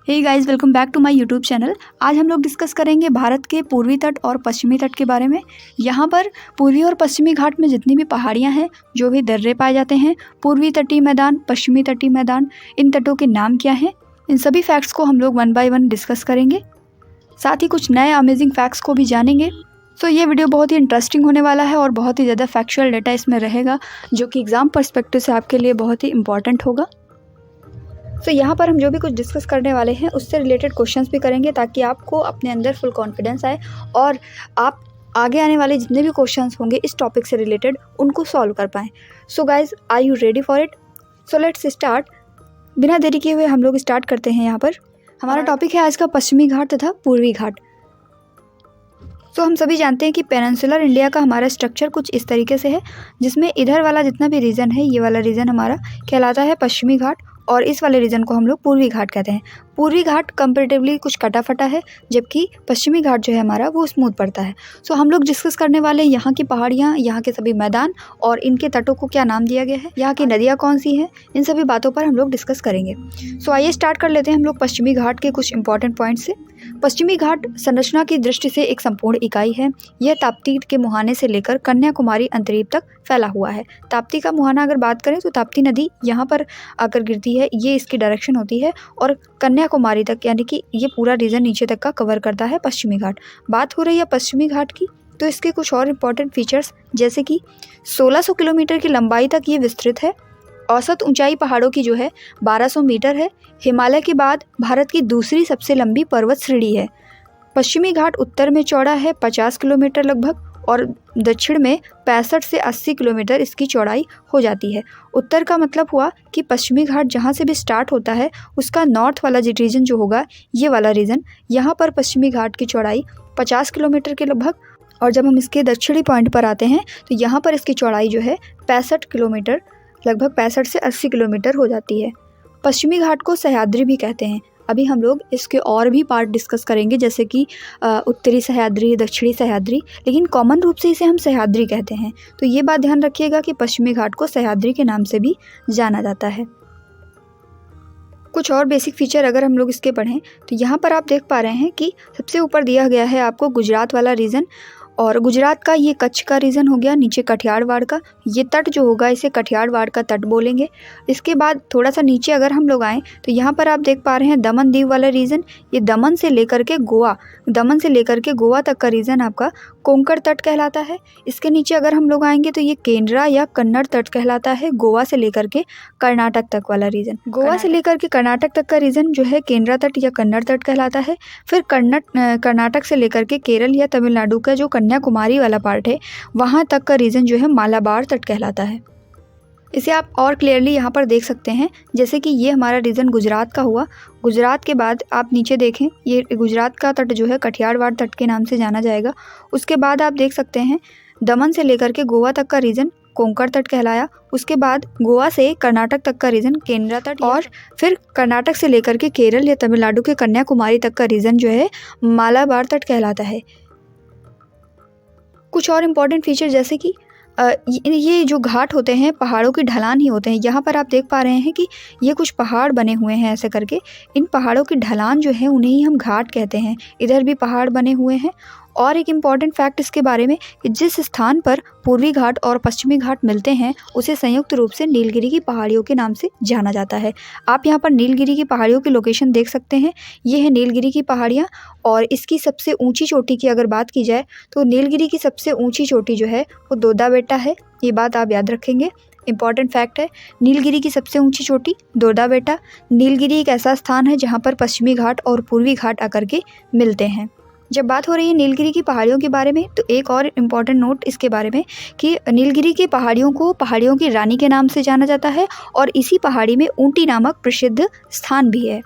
Hey guys, welcome back to my YouTube channel. आज हम लोग डिस्कस करेंगे भारत के पूर्वी तट और पश्चिमी तट के बारे में। यहाँ पर पूर्वी और पश्चिमी घाट में जितनी भी पहाड़ियाँ हैं, जो भी दर्रे पाए जाते हैं, पूर्वी तटीय मैदान, पश्चिमी तटीय मैदान, इन तटों के नाम क्या हैं, इन सभी फैक्ट्स को हम लोग वन बाय वन डिस्कस करेंगे। साथ ही कुछ नए अमेजिंग फैक्ट्स को भी जानेंगे। सो ये वीडियो बहुत ही इंटरेस्टिंग होने वाला है और बहुत ही ज़्यादा फैक्चुअल डेटा इसमें रहेगा, जो कि एग्ज़ाम पर्सपेक्टिव से आपके लिए बहुत ही इंपॉर्टेंट होगा। तो यहाँ पर हम जो भी कुछ डिस्कस करने वाले हैं उससे रिलेटेड क्वेश्चंस भी करेंगे, ताकि आपको अपने अंदर फुल कॉन्फिडेंस आए और आप आगे आने वाले जितने भी क्वेश्चंस होंगे इस टॉपिक से रिलेटेड उनको सॉल्व कर पाएँ। So guys, are you ready for it? So let's start. बिना देरी किए हुए हम लोग स्टार्ट करते हैं। यहाँ पर हमारा टॉपिक है आज का पश्चिमी घाट तथा पूर्वी घाट। तो हम सभी जानते हैं कि पेनिनसुलर इंडिया का हमारा स्ट्रक्चर कुछ इस तरीके से है, जिसमें इधर वाला जितना भी रीजन है, ये वाला रीजन हमारा कहलाता है पश्चिमी घाट और इस वाले रीजन को हम लोग पूर्वी घाट कहते हैं। पूर्वी घाट कंपैरेटिवली कुछ कटा फटा है, जबकि पश्चिमी घाट जो है हमारा वो स्मूथ पड़ता है। सो हम लोग डिस्कस करने वाले हैं यहाँ की पहाड़ियाँ, यहाँ के सभी मैदान और इनके तटों को क्या नाम दिया गया है, यहाँ की नदियाँ कौन सी हैं, इन सभी बातों पर हम लोग डिस्कस करेंगे। सो आइए स्टार्ट कर लेते हैं हम लोग पश्चिमी घाट के कुछ इंपॉर्टेंट पॉइंट से। पश्चिमी घाट संरचना की दृष्टि से एक संपूर्ण इकाई है। यह ताप्ती के मुहाने से लेकर कन्याकुमारी अंतरीप तक फैला हुआ है। ताप्ती का मुहाना अगर बात करें तो ताप्ती नदी यहाँ पर आकर गिरती है, ये इसकी डायरेक्शन होती है, और कन्याकुमारी तक, यानी कि ये पूरा रीजन नीचे तक का कवर करता है पश्चिमी घाट। बात हो रही है पश्चिमी घाट की, तो इसके कुछ और इम्पॉर्टेंट फीचर्स, जैसे कि 1600 किलोमीटर की लंबाई तक ये विस्तृत है। औसत ऊंचाई पहाड़ों की जो है 1200 मीटर है। हिमालय के बाद भारत की दूसरी सबसे लंबी पर्वत श्रेणी है। पश्चिमी घाट उत्तर में चौड़ा है 50 किलोमीटर लगभग, और दक्षिण में 65 से 80 किलोमीटर इसकी चौड़ाई हो जाती है। उत्तर का मतलब हुआ कि पश्चिमी घाट जहाँ से भी स्टार्ट होता है उसका नॉर्थ वाला रीजन जो होगा, ये वाला रीजन, यहाँ पर पश्चिमी घाट की चौड़ाई 50 किलोमीटर के लगभग, और जब हम इसके दक्षिणी पॉइंट पर आते हैं तो यहाँ पर इसकी चौड़ाई जो है 65 किलोमीटर, लगभग 65 से 80 किलोमीटर हो जाती है। पश्चिमी घाट को सह्याद्री भी कहते हैं। अभी हम लोग इसके और भी पार्ट डिस्कस करेंगे, जैसे कि उत्तरी सह्याद्री, दक्षिणी सह्याद्री, लेकिन कॉमन रूप से इसे हम सह्याद्री कहते हैं। तो ये बात ध्यान रखिएगा कि पश्चिमी घाट को सह्याद्री के नाम से भी जाना जाता है। कुछ और बेसिक फीचर अगर हम लोग इसके पढ़ें तो यहाँ पर आप देख पा रहे हैं कि सबसे ऊपर दिया गया है आपको गुजरात वाला रीजन, और गुजरात का ये कच्छ का रीजन हो गया, नीचे कठियावाड़ का ये तट जो होगा इसे कठियावाड़ का तट बोलेंगे। इसके बाद थोड़ा सा नीचे अगर हम लोग आएँ तो यहाँ पर आप देख पा रहे हैं दमन दीव वाला रीजन, ये दमन से लेकर के गोवा तक का रीजन आपका कोंकण तट कहलाता है। इसके नीचे अगर हम लोग आएंगे तो ये केंद्रा या कन्नड़ तट कहलाता है, गोवा से लेकर के कर्नाटक तक वाला रीजन। गोवा से लेकर के कर्नाटक तक का रीजन जो है केंद्रा तट या कन्नड़ तट कहलाता है। फिर कर्नाटक से लेकर के केरल या तमिलनाडु का जो कन्याकुमारी वाला पार्ट है, वहाँ तक का रीजन जो है मालाबार तट कहलाता है। इसे आप और क्लियरली यहाँ पर देख सकते हैं, जैसे कि ये हमारा रीजन गुजरात का हुआ। गुजरात के बाद आप नीचे देखें, ये गुजरात का तट जो है कठियावाड़ तट के नाम से जाना जाएगा। उसके बाद आप देख सकते हैं दमन से लेकर के गोवा तक का रीजन कोंकण तट कहलाया। उसके बाद गोवा से कर्नाटक तक का रीजन केंद्रा तट, और फिर कर्नाटक से लेकर के केरल या तमिलनाडु के कन्याकुमारी तक का रीजन जो है मालाबार तट कहलाता है। कुछ और इम्पॉर्टेंट फीचर, जैसे कि ये जो घाट होते हैं पहाड़ों की ढलान ही होते हैं। यहाँ पर आप देख पा रहे हैं कि ये कुछ पहाड़ बने हुए हैं ऐसे करके, इन पहाड़ों की ढलान जो है उन्हें ही हम घाट कहते हैं। इधर भी पहाड़ बने हुए हैं। और एक इम्पॉर्टेंट फैक्ट इसके बारे में कि जिस स्थान पर पूर्वी घाट और पश्चिमी घाट मिलते हैं उसे संयुक्त रूप से नीलगिरी की पहाड़ियों के नाम से जाना जाता है। आप यहाँ पर नीलगिरी की पहाड़ियों की लोकेशन देख सकते हैं। ये है नीलगिरी की पहाड़ियाँ, और इसकी सबसे ऊंची चोटी की अगर बात की जाए तो नीलगिरी की सबसे ऊंची चोटी जो है वो दोदा बेटा है। ये बात आप याद रखेंगे, इंपॉर्टेंट फैक्ट है। नीलगिरी की सबसे ऊंची चोटी दोदा बेटा। नीलगिरी एक ऐसा स्थान है जहाँ पर पश्चिमी घाट और पूर्वी घाट आकर के मिलते हैं। जब बात हो रही है नीलगिरी की पहाड़ियों के बारे में, तो एक और इम्पॉर्टेंट नोट इसके बारे में कि नीलगिरी की पहाड़ियों को पहाड़ियों की रानी के नाम से जाना जाता है, और इसी पहाड़ी में ऊंटी नामक प्रसिद्ध स्थान भी है।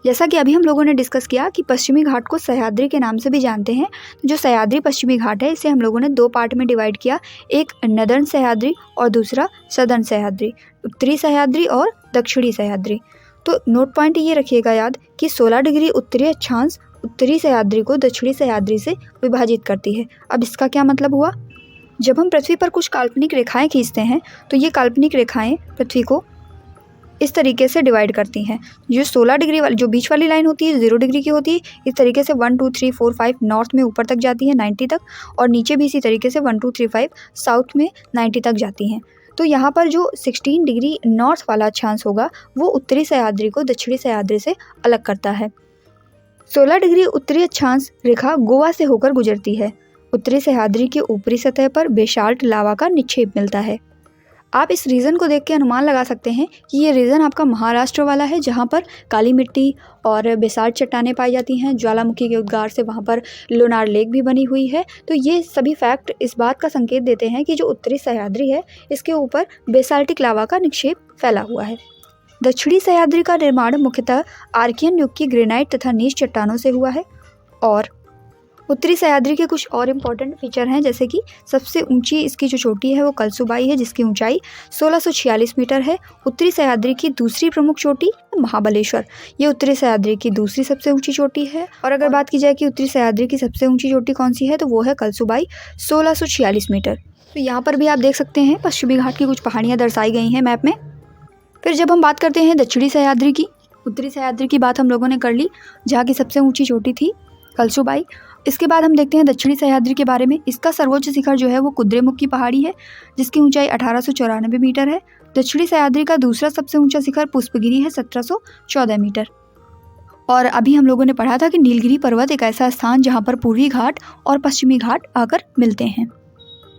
जैसा कि अभी हम लोगों ने डिस्कस किया कि पश्चिमी घाट को सह्याद्री के नाम से भी जानते हैं। जो सह्याद्री पश्चिमी घाट है इसे हम लोगों ने दो पार्ट में डिवाइड किया, एक नदर्न सह्याद्री और दूसरा सदर्न सह्याद्री, उत्तरी सह्याद्री और दक्षिणी सह्याद्री। तो नोट पॉइंट ये रखिएगा याद कि 16 डिग्री उत्तरी अक्षांश उत्तरी सह्याद्री को दक्षिणी सह्याद्री से विभाजित करती है। अब इसका क्या मतलब हुआ? जब हम पृथ्वी पर कुछ काल्पनिक रेखाएं खींचते हैं तो ये काल्पनिक रेखाएं पृथ्वी को इस तरीके से डिवाइड करती हैं। जो 16 डिग्री वाली जो बीच वाली लाइन होती है 0 डिग्री की होती है, इस तरीके से 1 2 3 4 5 नॉर्थ में ऊपर तक जाती है 90 तक, और नीचे भी इसी तरीके से 1 2 3 5 साउथ में 90 तक जाती हैं। तो यहाँ पर जो 16 डिग्री नॉर्थ वाला अक्षांश होगा वो उत्तरी सह्याद्री को दक्षिणी सह्याद्री से अलग करता है। 16 डिग्री उत्तरी अक्षांश रेखा गोवा से होकर गुजरती है। उत्तरी सह्याद्री के ऊपरी सतह पर बेसाल्ट लावा का निक्षेप मिलता है। आप इस रीजन को देख के अनुमान लगा सकते हैं कि ये रीजन आपका महाराष्ट्र वाला है, जहाँ पर काली मिट्टी और बेसाल्ट चट्टानें पाई जाती हैं। ज्वालामुखी के उद्गार से वहाँ पर लोनार लेक भी बनी हुई है। तो ये सभी फैक्ट इस बात का संकेत देते हैं कि जो उत्तरी सह्याद्री है इसके ऊपर बेसाल्टिक लावा का निक्षेप फैला हुआ है। दक्षिणी सह्याद्री का निर्माण मुख्यतः आर्कियन युग की ग्रेनाइट तथा नीच चट्टानों से हुआ है। और उत्तरी सह्याद्री के कुछ और इम्पॉर्टेंट फीचर हैं, जैसे कि सबसे ऊंची इसकी जो चोटी है वो कलसुबाई है, जिसकी ऊंचाई 1646 मीटर है। उत्तरी सह्याद्री की दूसरी प्रमुख चोटी महाबलेश्वर, ये उत्तरी सह्याद्री की दूसरी सबसे ऊंची चोटी है। और अगर बात की जाए कि उत्तरी सह्याद्री की सबसे ऊंची चोटी कौन सी है, तो वो है कलसुबाई 1646 मीटर। तो यहाँ पर भी आप देख सकते हैं पश्चिमी घाट की कुछ पहाड़ियाँ दर्शाई गई हैं मैप में। फिर जब हम बात करते हैं दक्षिणी सह्याद्री की, उत्तरी सह्याद्री की बात हम लोगों ने कर ली, जहाँ की सबसे ऊंची चोटी थी कलसुबाई। इसके बाद हम देखते हैं दक्षिणी सह्याद्री के बारे में। इसका सर्वोच्च शिखर जो है वो कुद्रेमुख की पहाड़ी है, जिसकी ऊंचाई 1894 मीटर है। दक्षिणी सह्याद्री का दूसरा सबसे ऊंचा शिखर पुष्पगिरी है 1714 मीटर। और अभी हम लोगों ने पढ़ा था कि नीलगिरी पर्वत एक ऐसा स्थान जहाँ पर पूर्वी घाट और पश्चिमी घाट आकर मिलते हैं।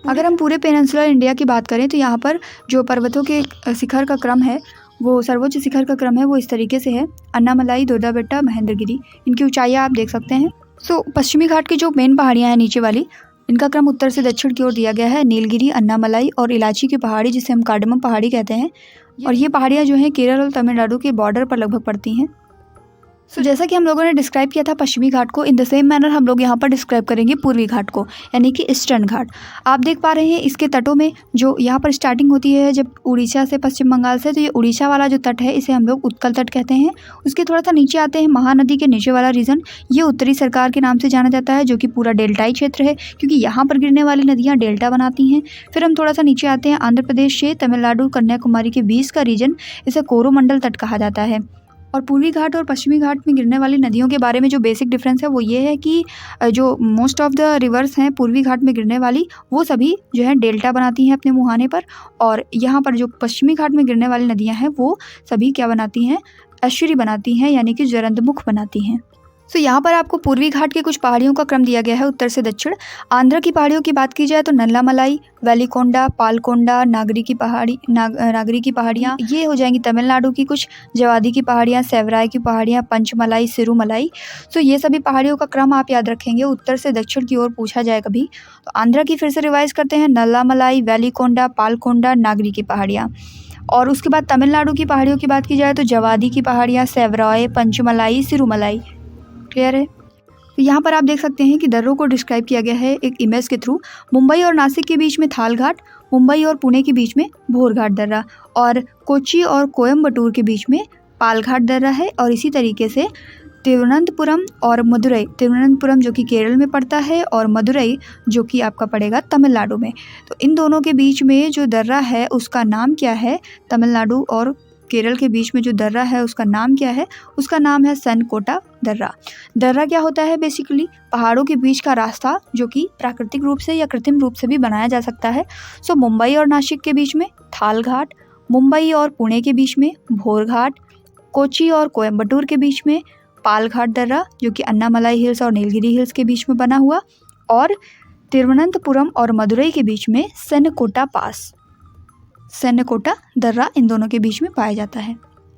अगर हम पूरे पेनिनसुलर इंडिया की बात करें तो यहाँ पर जो पर्वतों के शिखर का क्रम है, वो सर्वोच्च शिखर का क्रम है वो इस तरीके से है: अन्नामलाई, दोड्डाबेट्टा, महेंद्रगिरी। इनकी ऊंचाइयाँ आप देख सकते हैं। पश्चिमी घाट की जो मेन पहाड़ियाँ हैं नीचे वाली, इनका क्रम उत्तर से दक्षिण की ओर दिया गया है। नीलगिरी, अन्नामलाई और इलाची की पहाड़ी, जिसे हम कार्डमम पहाड़ी कहते हैं, और ये पहाड़ियाँ जो हैं केरल और तमिलनाडु के बॉर्डर पर लगभग पड़ती हैं। जैसा कि हम लोगों ने डिस्क्राइब किया था पश्चिमी घाट को, इन द सेम मैनर हम लोग यहाँ पर डिस्क्राइब करेंगे पूर्वी घाट को, यानी कि ईस्टर्न घाट। आप देख पा रहे हैं इसके तटों में जो यहाँ पर स्टार्टिंग होती है जब उड़ीसा से, पश्चिम बंगाल से, तो ये उड़ीसा वाला जो तट है इसे हम लोग उत्कल तट कहते हैं। उसके थोड़ा सा नीचे आते हैं महानदी के नीचे वाला रीजन, ये उत्तरी सरकार के नाम से जाना जाता है, जो कि पूरा डेल्टाई क्षेत्र है, क्योंकि यहाँ पर गिरने वाली नदियाँ डेल्टा बनाती हैं। फिर हम थोड़ा सा नीचे आते हैं आंध्र प्रदेश से तमिलनाडु कन्याकुमारी के बीच का रीजन, इसे कोरोमंडल तट कहा जाता है। और पूर्वी घाट और पश्चिमी घाट में गिरने वाली नदियों के बारे में जो बेसिक डिफरेंस है वो ये है कि जो मोस्ट ऑफ द रिवर्स हैं पूर्वी घाट में गिरने वाली, वो सभी जो है डेल्टा बनाती हैं अपने मुहाने पर, और यहाँ पर जो पश्चिमी घाट में गिरने वाली नदियाँ हैं वो सभी क्या बनाती हैं, एस्चुरी बनाती हैं, यानी कि ज्वरंतमुख बनाती हैं। यहाँ पर आपको पूर्वी घाट के कुछ पहाड़ियों का क्रम दिया गया है उत्तर से दक्षिण। आंध्र की पहाड़ियों की बात की जाए तो नल्लामलाई, वेलिकोंडा, पालकोंडा, नागरी की पहाड़ियाँ ये हो जाएंगी तमिलनाडु की कुछ, जवादी की पहाड़ियाँ, सेवराय की पहाड़ियाँ, पंचमलाई, सिरुमलाई। ये सभी पहाड़ियों का क्रम आप याद रखेंगे उत्तर से दक्षिण की ओर पूछा जाए कभी तो। आंध्र की फिर से रिवाइज करते हैं: नल्लामलाई, वेलिकोंडा, पालकोंडा, नागरी की पहाड़ियाँ। और उसके बाद तमिलनाडु की पहाड़ियों की बात की जाए तो जवादी की पहाड़ियाँ, सेवराय, पंचमलाई, सिरुमलाई। क्लियर है? तो यहाँ पर आप देख सकते हैं कि दर्रों को डिस्क्राइब किया गया है एक इमेज के थ्रू। मुंबई और नासिक के बीच में थाल घाट, मुंबई और पुणे के बीच में भोरघाट दर्रा, और कोच्चि और कोयम्बटूर के बीच में पालघाट दर्रा है। और इसी तरीके से तिरुवनंतपुरम और मदुरई, तिरुवनंतपुरम जो कि केरल में पड़ता है और मदुरई जो कि आपका पड़ेगा तमिलनाडु में, तो इन दोनों के बीच में जो दर्रा है उसका नाम क्या है? तमिलनाडु और केरल के बीच में जो दर्रा है उसका नाम क्या है? उसका नाम है सनकोटा दर्रा। दर्रा क्या होता है? बेसिकली पहाड़ों के बीच का रास्ता जो कि प्राकृतिक रूप से या कृत्रिम रूप से भी बनाया जा सकता है। मुंबई और नासिक के बीच में थाल घाट, मुंबई और पुणे के बीच में भोरघाट, कोच्चि और कोयम्बटूर के बीच में पालघाट दर्रा जो कि अन्नामलाई हिल्स और नीलगिरी हिल्स के बीच में बना हुआ, और तिरुवनंतपुरम और मदुरई के बीच में सनकोटा पास, सनकोटा दर्रा इन दोनों के बीच में पाया जाता है।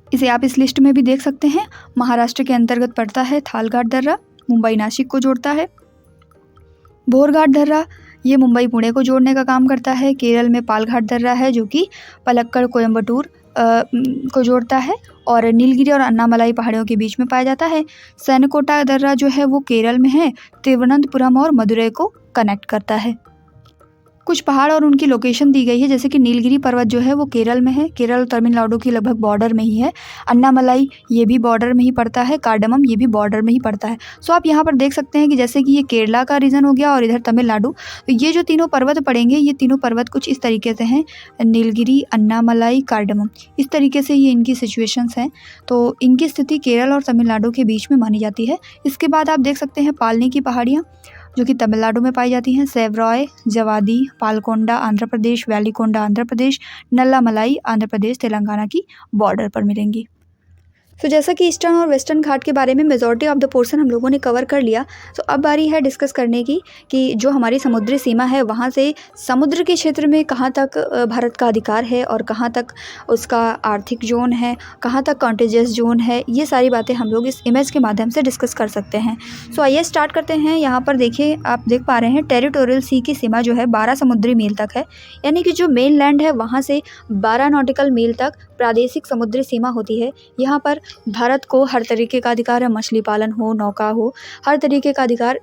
इसे आप इस लिस्ट में भी देख सकते हैं। महाराष्ट्र के अंतर्गत पड़ता है थालघाट दर्रा, मुंबई नासिक को जोड़ता है। भोरघाट दर्रा ये मुंबई पुणे को जोड़ने का काम करता है। केरल में पालघाट दर्रा है जो कि पलक्कड़ कोयम्बटूर को जोड़ता है, और नीलगिरी और अन्नामलाई पहाड़ियों के बीच में पाया जाता है। सनकोटा दर्रा जो है वो केरल में है, तिरुवनंतपुरम और मदुरई को कनेक्ट करता है। कुछ पहाड़ और उनकी लोकेशन दी गई है, जैसे कि नीलगिरी पर्वत जो है वो केरल में है, केरल और तमिलनाडु की लगभग बॉर्डर में ही है। अन्नामलाई ये भी बॉर्डर में ही पड़ता है, कार्डमम ये भी बॉर्डर में ही पड़ता है। सो आप यहाँ पर देख सकते हैं कि जैसे कि ये केरला का रीजन हो गया और इधर तमिलनाडु, तो ये जो तीनों पर्वत पड़ेंगे, ये तीनों पर्वत कुछ इस तरीके से हैं, नीलगिरी, अन्नामलाई, कार्डमम, इस तरीके से ये इनकी सिचुएशंस हैं। तो इनकी स्थिति केरल और तमिलनाडु के बीच में मानी जाती है। इसके बाद आप देख सकते हैं पालनी की पहाड़ियाँ जो कि तमिलनाडु में पाई जाती हैं, सेवरॉय, जवादी, पालकोंडा आंध्र प्रदेश, वैलीकोंडा आंध्र प्रदेश, नल्लामलाई आंध्र प्रदेश, तेलंगाना की बॉर्डर पर मिलेंगी। तो जैसा कि ईस्टर्न और वेस्टर्न घाट के बारे में मेजॉरिटी ऑफ द पोर्शन हम लोगों ने कवर कर लिया, तो अब बारी है डिस्कस करने की कि जो हमारी समुद्री सीमा है वहाँ से समुद्र के क्षेत्र में कहाँ तक भारत का अधिकार है और कहाँ तक उसका आर्थिक जोन है, कहाँ तक कॉन्टेजियस जोन है, ये सारी बातें हम लोग इस इमेज के माध्यम से डिस्कस कर सकते हैं। सो आइए स्टार्ट करते हैं। यहाँ पर देखिए, आप देख पा रहे हैं टेरिटोरियल सी की सीमा जो है 12 समुद्री मील तक है, यानी कि जो मेन लैंड है वहाँ से 12 नॉटिकल मील तक प्रादेशिक समुद्री सीमा होती है। यहाँ पर भारत को हर तरीके का अधिकार है, मछली पालन हो, नौका हो, हर तरीके का अधिकार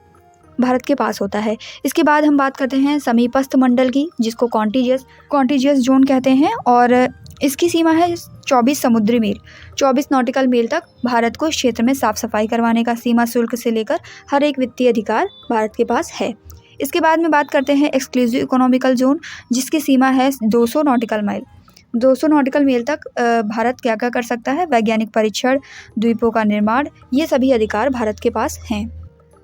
भारत के पास होता है। इसके बाद हम बात करते हैं समीपस्थ मंडल की, जिसको कॉन्टिजियस जोन कहते हैं, और इसकी सीमा है 24 समुद्री मील, 24 नॉटिकल मील तक भारत को इस क्षेत्र में साफ सफाई करवाने का सीमा शुल्क से लेकर हर एक वित्तीय अधिकार भारत के पास है। इसके बाद में बात करते हैं एक्सक्लूसिव इकोनॉमिकल जोन, जिसकी सीमा है 200 नॉटिकल माइल। 200 नॉटिकल मील तक भारत क्या क्या कर सकता है, वैज्ञानिक परीक्षण, द्वीपों का निर्माण, ये सभी अधिकार भारत के पास हैं।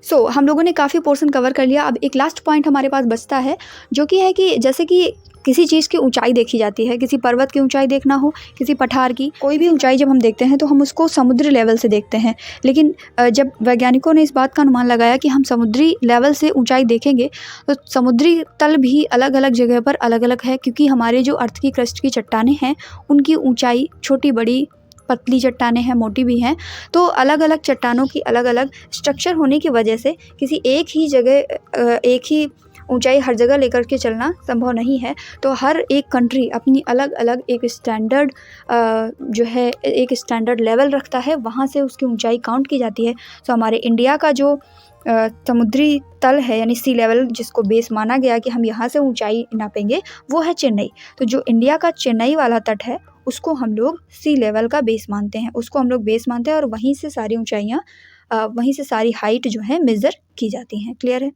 सो हम लोगों ने काफ़ी पोर्शन कवर कर लिया। अब एक लास्ट पॉइंट हमारे पास बचता है, जो कि है कि जैसे कि किसी चीज़ की ऊंचाई देखी जाती है, किसी पर्वत की ऊंचाई देखना हो, किसी पठार की, कोई भी ऊंचाई जब हम देखते हैं तो हम उसको समुद्री लेवल से देखते हैं। लेकिन जब वैज्ञानिकों ने इस बात का अनुमान लगाया कि हम समुद्री लेवल से ऊंचाई देखेंगे तो समुद्री तल भी अलग अलग जगह पर अलग अलग है, क्योंकि हमारे जो अर्थ की क्रस्ट की चट्टानें हैं उनकी ऊंचाई छोटी बड़ी, पतली चट्टानें हैं, मोटी भी हैं, तो अलग अलग चट्टानों की अलग अलग स्ट्रक्चर होने की वजह से किसी एक ही जगह एक ही ऊंचाई हर जगह लेकर के चलना संभव नहीं है। तो हर एक कंट्री अपनी अलग अलग एक स्टैंडर्ड जो है एक स्टैंडर्ड लेवल रखता है, वहाँ से उसकी ऊंचाई काउंट की जाती है। तो हमारे इंडिया का जो समुद्री तल है, यानी सी लेवल, जिसको बेस माना गया कि हम यहाँ से ऊंचाई नापेंगे, वो है चेन्नई। तो जो इंडिया का चेन्नई वाला तट है उसको हम लोग सी लेवल का बेस मानते हैं, उसको हम लोग बेस मानते हैं, और वहीं से सारी ऊंचाइयाँ वहीं से सारी हाइट जो है मेज़र की जाती हैं। क्लियर है?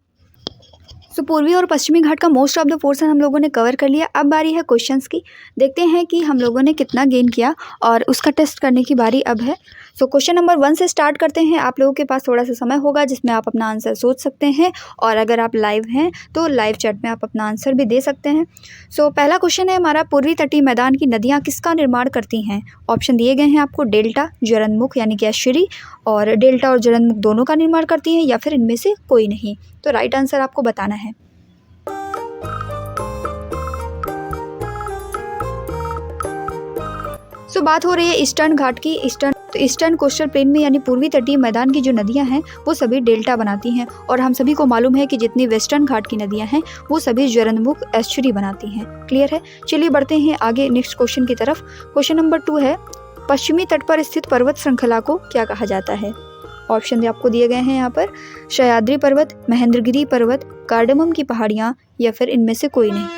सो पूर्वी और पश्चिमी घाट का मोस्ट ऑफ द पोर्शन हम लोगों ने कवर कर लिया। अब बारी है क्वेश्चंस की। देखते हैं कि हम लोगों ने कितना गेन किया और उसका टेस्ट करने की बारी अब है। सो क्वेश्चन नंबर 1 से स्टार्ट करते हैं। आप लोगों के पास थोड़ा सा समय होगा जिसमें आप अपना आंसर सोच सकते हैं, और अगर आप लाइव हैं तो लाइव चैट में आप अपना आंसर भी दे सकते हैं। सो पहला क्वेश्चन है हमारा, पूर्वी तटीय मैदान की नदियाँ किसका निर्माण करती हैं? ऑप्शन दिए गए हैं आपको, डेल्टा, ज्वरंतमुख यानी कि एस्चुरी, और डेल्टा और ज्वरंतमुख दोनों का निर्माण करती हैं, या फिर इनमें से कोई नहीं। तो राइट आंसर आपको बताना है। सो बात हो रही है ईस्टर्न घाट की। ईस्टर्न कोस्टल प्लेन में यानी पूर्वी तटीय मैदान की जो नदियां हैं वो सभी डेल्टा बनाती हैं, और हम सभी को मालूम है कि जितनी वेस्टर्न घाट की नदियां हैं वो सभी ज्वरंतमुख एस्चुरी बनाती हैं। क्लियर है? चलिए बढ़ते हैं आगे नेक्स्ट क्वेश्चन की तरफ। क्वेश्चन नंबर 2 है, पश्चिमी तट पर स्थित पर्वत श्रृंखला को क्या कहा जाता है? ऑप्शन आपको दिए गए हैं यहाँ पर, सह्याद्री पर्वत, महेंद्रगिरी पर्वत, कार्डमम की पहाड़ियाँ, या फिर इनमें से कोई नहीं।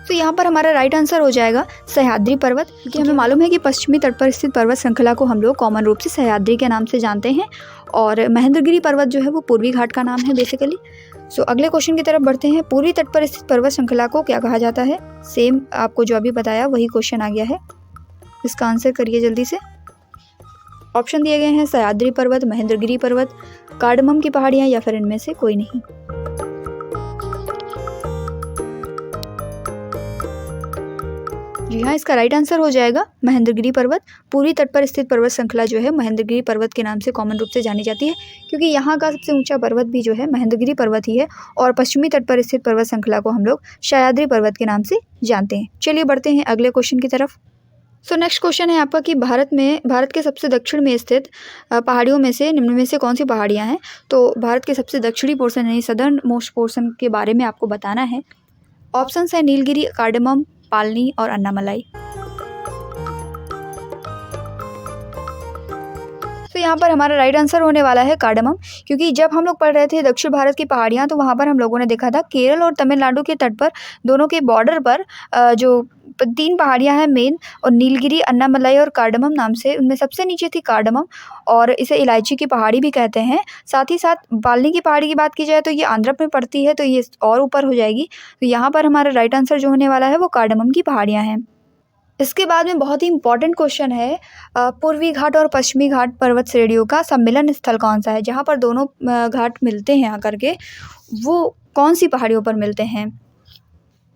तो यहाँ पर हमारा राइट आंसर हो जाएगा सह्याद्री पर्वत, क्योंकि हमें मालूम है कि पश्चिमी तट पर स्थित पर्वत श्रृंखला को हम लोग कॉमन रूप से सह्याद्री के नाम से जानते हैं, और महेंद्रगिरी पर्वत जो है वो पूर्वी घाट का नाम है बेसिकली। सो अगले क्वेश्चन की तरफ बढ़ते हैं। पूर्वी तट पर स्थित पर्वत श्रृंखला को क्या कहा जाता है? सेम आपको जो अभी बताया वही क्वेश्चन आ गया है, इसका आंसर करिए जल्दी से। ऑप्शन दिए गए हैं, सह्याद्री पर्वत, महेंद्रगिरी पर्वत, कार्डमम की पहाड़ियाँ, या फिर इनमें से कोई नहीं। जी हाँ, इसका राइट आंसर हो जाएगा महेंद्रगिरी पर्वत। पूर्वी तट पर स्थित पर्वत श्रृंखला जो है महेंद्रगिरी पर्वत के नाम से कॉमन रूप से जानी जाती है, क्योंकि यहाँ का सबसे ऊंचा पर्वत भी जो है महेंद्रगिरी पर्वत ही है, और पश्चिमी तट पर स्थित पर्वत श्रृंखला को हम लोग सह्याद्री पर्वत के नाम से जानते हैं। चलिए बढ़ते हैं अगले क्वेश्चन की तरफ। सो नेक्स्ट क्वेश्चन है आपका कि भारत के सबसे दक्षिण में स्थित पहाड़ियों में से निम्न में से कौन सी पहाड़ियाँ हैं? तो भारत के सबसे दक्षिणी पोर्शन यानी सदर्न मोस्ट पोर्शन के बारे में आपको बताना है। ऑप्शंस है नीलगिरी, कार्डमम, पालनी और अन्नामलाई। तो तो यहाँ पर हमारा राइट आंसर होने वाला है कार्डमम, क्योंकि जब हम लोग पढ़ रहे थे दक्षिण भारत की पहाड़ियाँ तो वहाँ पर हम लोगों ने देखा था केरल और तमिलनाडु के तट पर दोनों के बॉर्डर पर जो 3 पहाड़ियाँ हैं मेन, और नीलगिरी, अन्नामलाई और कार्डमम नाम से, उनमें सबसे नीचे थी कार्डमम और इसे इलायची की पहाड़ी भी कहते हैं। साथ ही साथ बाल्नी की पहाड़ी की बात की जाए तो ये आंध्र में पड़ती है, तो ये और ऊपर हो जाएगी। तो यहाँ पर हमारा राइट आंसर जो होने वाला है वो कार्डमम की पहाड़ियाँ हैं। इसके बाद में बहुत ही इंपॉर्टेंट क्वेश्चन है, पूर्वी घाट और पश्चिमी घाट पर्वत श्रेणियों का सम्मिलन स्थल कौन सा है? जहाँ पर दोनों घाट मिलते हैं आकर के, वो कौन सी पहाड़ियों पर मिलते हैं?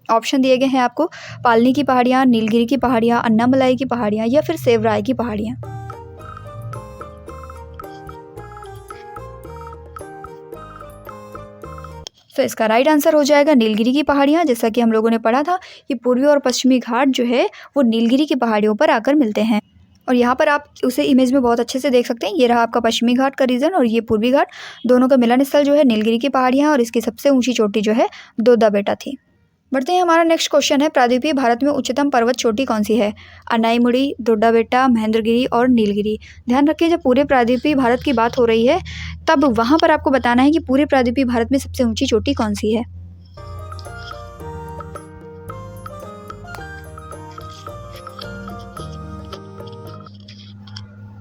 ऑप्शन दिए गए हैं आपको, पालनी की पहाड़ियाँ, नीलगिरी की पहाड़ियाँ, अन्नामलाई की पहाड़ियाँ या फिर सेवराय की पहाड़ियाँ। तो इसका राइट आंसर हो जाएगा नीलगिरी की पहाड़ियाँ। जैसा कि हम लोगों ने पढ़ा था कि पूर्वी और पश्चिमी घाट जो है वो नीलगिरी की पहाड़ियों पर आकर मिलते हैं। और यहाँ पर आप उसे इमेज में बहुत अच्छे से देख सकते हैं। ये रहा आपका पश्चिमी घाट का रीजन और ये पूर्वी घाट, दोनों का मिलन स्थल जो है नीलगिरी की पहाड़ियाँ, और इसकी सबसे ऊंची चोटी जो है दोदा बेटा थी। बढ़ते हैं, हमारा नेक्स्ट क्वेश्चन है, प्रायद्वीपीय भारत में उच्चतम पर्वत चोटी कौन सी है? अनाईमुड़ी, दोड्डा बेटा, महेंद्रगिरी और नीलगिरी। ध्यान रखिए, जब पूरे प्रायद्वीपीय भारत की बात हो रही है तब वहाँ पर आपको बताना है कि पूरे प्रायद्वीपीय भारत में सबसे ऊंची चोटी कौन सी है।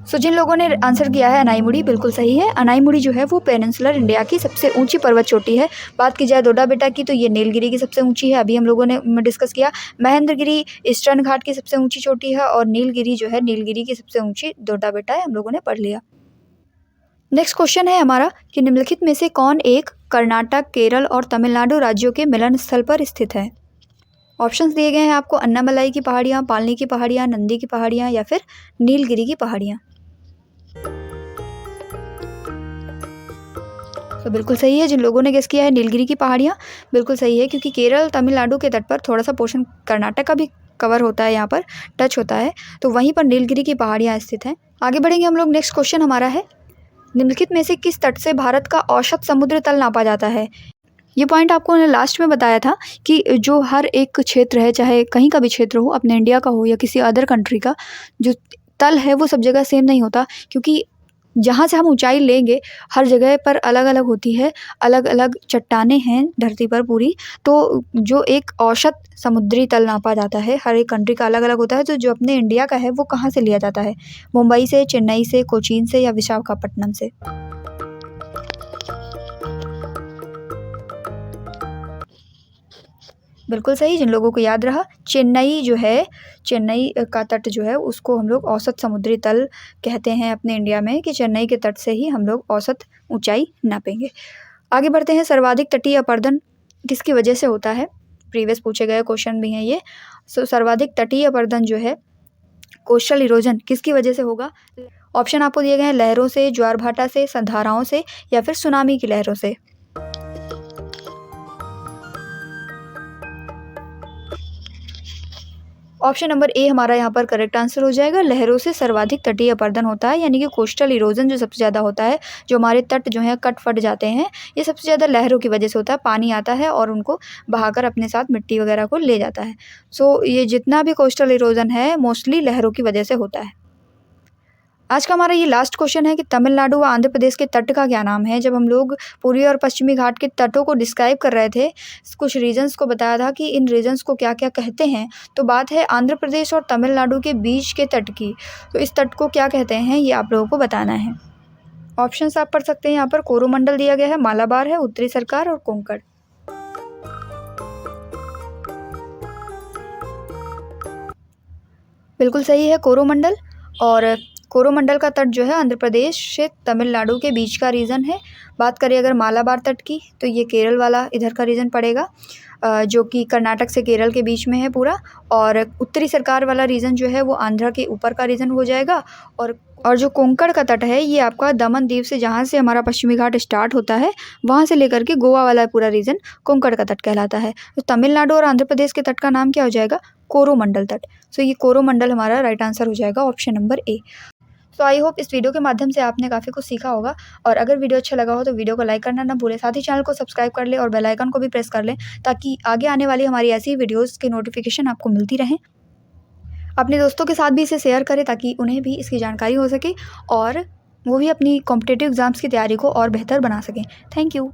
सो जिन लोगों ने आंसर किया है अनाईमुड़ी, बिल्कुल सही है। अनाईमुड़ी जो है वो पेनिनसुलर इंडिया की सबसे ऊंची पर्वत चोटी है। बात की जाए दोड्डा बेटा की तो ये नीलगिरी की सबसे ऊंची है, अभी हम लोगों ने डिस्कस किया। महेंद्रगिरी ईस्टर्न घाट की सबसे ऊंची चोटी है और नीलगिरी जो है नीलगिरी की सबसे ऊंची दोड्डा बेटा है, हम लोगों ने पढ़ लिया। नेक्स्ट क्वेश्चन है हमारा कि निम्नलिखित में से कौन एक कर्नाटक, केरल और तमिलनाडु राज्यों के मिलन स्थल पर स्थित है? ऑप्शंस दिए गए हैं आपको, अन्नामलाई की पहाड़ियाँ, पालनी की पहाड़ियाँ, नंदी की पहाड़ियाँ या फिर नीलगिरी की पहाड़ियाँ। तो बिल्कुल सही है, जिन लोगों ने गेस किया है नीलगिरी की पहाड़ियाँ, बिल्कुल सही है, क्योंकि केरल तमिलनाडु के तट पर थोड़ा सा पोर्शन कर्नाटक का भी कवर होता है, यहाँ पर टच होता है, तो वहीं पर नीलगिरी की पहाड़ियाँ स्थित हैं। आगे बढ़ेंगे हम लोग। नेक्स्ट क्वेश्चन हमारा है, निम्नलिखित में से किस तट से भारत का औसत समुद्र तल नापा जाता है? ये पॉइंट आपको मैंने लास्ट में बताया था कि जो हर एक क्षेत्र है, चाहे कहीं का भी क्षेत्र हो, अपने इंडिया का हो या किसी अदर कंट्री का, जो तल है वो सब जगह सेम नहीं होता, क्योंकि जहाँ से हम ऊंचाई लेंगे हर जगह पर अलग अलग होती है, अलग अलग चट्टानें हैं धरती पर पूरी। तो जो एक औसत समुद्री तल नापा जाता है हर एक कंट्री का अलग अलग होता है। तो जो अपने इंडिया का है वो कहाँ से लिया जाता है? मुंबई से, चेन्नई से, कोचीन से या विशाखापट्टनम से? बिल्कुल सही, जिन लोगों को याद रहा, चेन्नई जो है, चेन्नई का तट जो है उसको हम लोग औसत समुद्री तल कहते हैं अपने इंडिया में, कि चेन्नई के तट से ही हम लोग औसत ऊंचाई नापेंगे। आगे बढ़ते हैं, सर्वाधिक तटीय अपरदन किसकी वजह से होता है? प्रीवियस पूछे गए क्वेश्चन भी हैं ये। सर्वाधिक तटीय अपरदन जो है, कोस्टल इरोजन, किसकी वजह से होगा? ऑप्शन आपको दिए गए हैं, लहरों से, ज्वार भाटा से, धाराओं से या फिर सुनामी की लहरों से। ऑप्शन नंबर ए हमारा यहाँ पर करेक्ट आंसर हो जाएगा। लहरों से सर्वाधिक तटीय अपरदन होता है, यानी कि कोस्टल इरोजन जो सबसे ज़्यादा होता है, जो हमारे तट जो है कट फट जाते हैं, ये सबसे ज़्यादा लहरों की वजह से होता है। पानी आता है और उनको बहाकर अपने साथ मिट्टी वगैरह को ले जाता है। सो ये जितना भी कोस्टल इरोजन है मोस्टली लहरों की वजह से होता है। आज का हमारा ये लास्ट क्वेश्चन है कि तमिलनाडु व आंध्र प्रदेश के तट का क्या नाम है? जब हम लोग पूर्वी और पश्चिमी घाट के तटों को डिस्क्राइब कर रहे थे, कुछ रीजन्स को बताया था कि इन रीजन्स को क्या क्या कहते हैं, तो बात है आंध्र प्रदेश और तमिलनाडु के बीच के तट की। तो इस तट को क्या कहते हैं ये आप लोगों को बताना है। ऑप्शंस आप पढ़ सकते हैं यहाँ पर, कोरोमंडल दिया गया है, मालाबार है, उत्तरी सरकार और कोंकण। बिल्कुल सही है, कोरोमंडल। और कोरोमंडल का तट जो है आंध्र प्रदेश से तमिलनाडु के बीच का रीजन है। बात करें अगर मालाबार तट की तो ये केरल वाला इधर का रीजन पड़ेगा, जो कि कर्नाटक से केरल के बीच में है पूरा। और उत्तरी सरकार वाला रीजन जो है वो आंध्र के ऊपर का रीजन हो जाएगा। और जो कोंकण का तट है ये आपका दमन द्वीप से, जहाँ से हमारा पश्चिमी घाट स्टार्ट होता है, वहाँ से लेकर के गोवा वाला पूरा रीजन कोंकण का तट कहलाता है। तो तमिलनाडु और आंध्र प्रदेश के तट का नाम क्या हो जाएगा? कोरोमंडल तट। सो ये कोरोमंडल हमारा राइट आंसर हो जाएगा, option number A. So I hope इस वीडियो के माध्यम से आपने काफ़ी कुछ सीखा होगा। और अगर वीडियो अच्छा लगा हो तो वीडियो को लाइक करना ना भूलें, साथ ही चैनल को सब्सक्राइब कर लें और बेल आइकन को भी प्रेस कर लें, ताकि आगे आने वाली हमारी ऐसी वीडियोस की नोटिफिकेशन आपको मिलती रहें। अपने दोस्तों के साथ भी इसे शेयर करें ताकि उन्हें भी इसकी जानकारी हो सके। और वो भी अपनी कॉम्पिटिटिव एग्ज़ाम्स की तैयारी को और बेहतर बना सकें। Thank you.